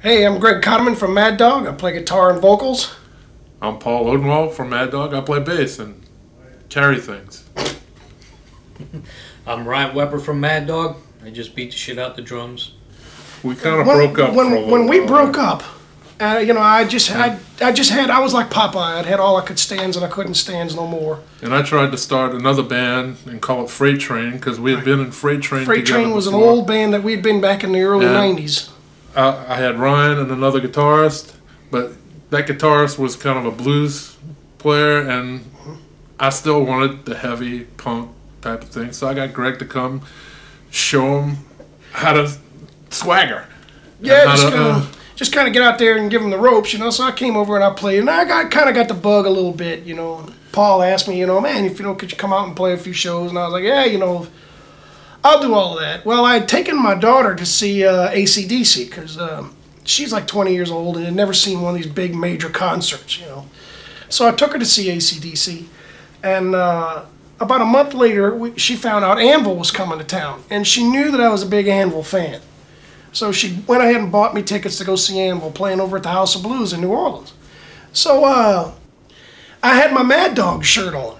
Hey, I'm Greg Cotterman from Mad Dog. I play guitar and vocals. I'm Paul Odenwald from Mad Dog. I play bass and carry things. I'm Ryan Weber from Mad Dog. I just beat the shit out the drums. We kind of broke up for a little when we while. broke up, I was like Popeye. I'd had all I could stands and I couldn't stands no more. And I tried to start another band and call it Freight Train because we had been in Freight Train Freight together Train was an before. old band that we'd been back in the early Yeah. 90s. I had Ryan and another guitarist, but that guitarist was kind of a blues player, and I still wanted the heavy punk type of thing. So I got Greg to come show him how to swagger. Yeah, And how to, just kind of get out there and give them the ropes, So I came over and I played, and I kind of got the bug a little bit, Paul asked me, man, if could you come out and play a few shows? And I was like, yeah, I'll do all of that. Well, I had taken my daughter to see AC/DC because she's like 20 years old and had never seen one of these big major concerts, So I took her to see AC/DC, and about a month later, she found out Anvil was coming to town, and she knew that I was a big Anvil fan. So she went ahead and bought me tickets to go see Anvil playing over at the House of Blues in New Orleans. So I had my Mad Dog shirt on,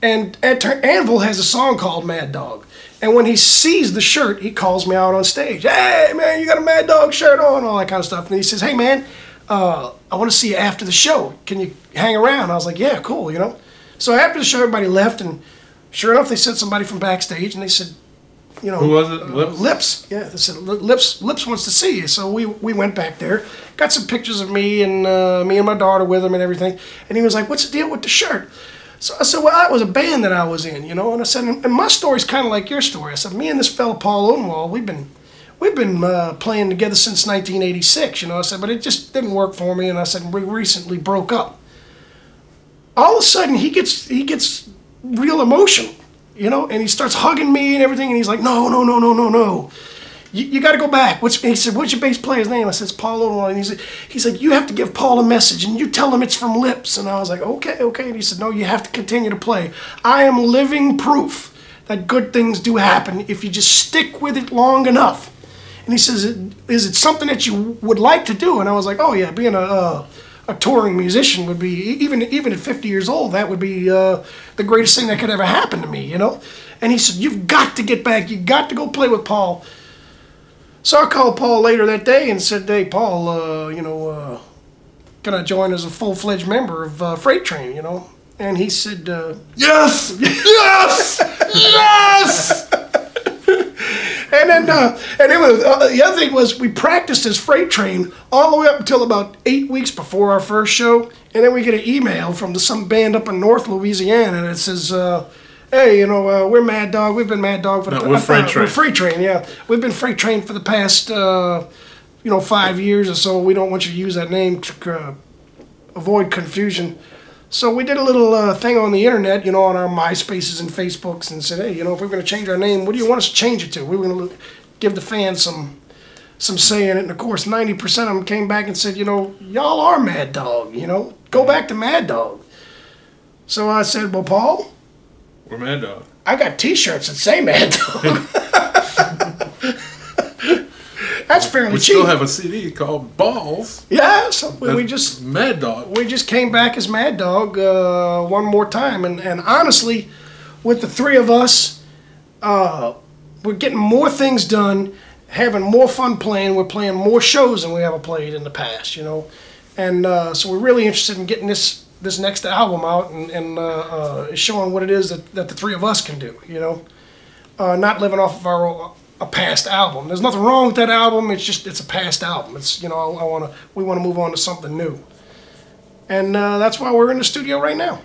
and Anvil has a song called Mad Dog. And when he sees the shirt, he calls me out on stage. Hey, man, you got a Mad Dog shirt on, all that kind of stuff. And he says, hey, man, I want to see you after the show. Can you hang around? I was like, yeah, cool, So after the show, everybody left, and sure enough, they sent somebody from backstage, and they said, who was it? Lips? Lips. Yeah, they said, Lips wants to see you. So we went back there, got some pictures of me and my daughter with him and everything. And he was like, what's the deal with the shirt? So I said, well, that was a band that I was in, And I said, and my story's kind of like your story. I said, me and this fella, Paul Odenwald, we've been playing together since 1986, I said, but it just didn't work for me. And I said, we recently broke up. All of a sudden, he gets real emotional, and he starts hugging me and everything. And he's like, no. You got to go back. He said, what's your bass player's name? I said, it's Paul Odenwald. And he's like, you have to give Paul a message, and you tell him it's from Lips. And I was like, okay. And he said, no, you have to continue to play. I am living proof that good things do happen if you just stick with it long enough. And he says, is it something that you would like to do? And I was like, oh, yeah, being a touring musician would be, even at 50 years old, that would be the greatest thing that could ever happen to me, And he said, you've got to get back. You've got to go play with Paul. So I called Paul later that day and said, hey, Paul, can I join as a full-fledged member of Freight Train, And he said, Yes! Yes! Yes! And then the other thing was we practiced as Freight Train all the way up until about 8 weeks before our first show. And then we get an email from some band up in North Louisiana, and it says, hey, we're Mad Dog. We've been Mad Dog for the we're Freight Train. We're Freight Train, yeah. We've been Freight Train for the past, 5 years or so. We don't want you to use that name to avoid confusion. So we did a little thing on the internet, on our MySpaces and Facebooks, and said, hey, if we're going to change our name, what do you want us to change it to? We were going to give the fans some say in it. And, of course, 90% of them came back and said, y'all are Mad Dog, Go back to Mad Dog. So I said, well, Paul, We're Mad Dog. I got T-shirts that say Mad Dog. That's fairly We cheap. still have a CD called Balls. Yeah, so we That's just Mad Dog. we just came back as Mad Dog one more time, and honestly, with the three of us, we're getting more things done, having more fun playing. We're playing more shows than we ever played in the past, and so we're really interested in getting this next album out and showing what it is that the three of us can do, not living off of a past album. There's nothing wrong with that album. It's a past album. It's we want to move on to something new, and that's why we're in the studio right now.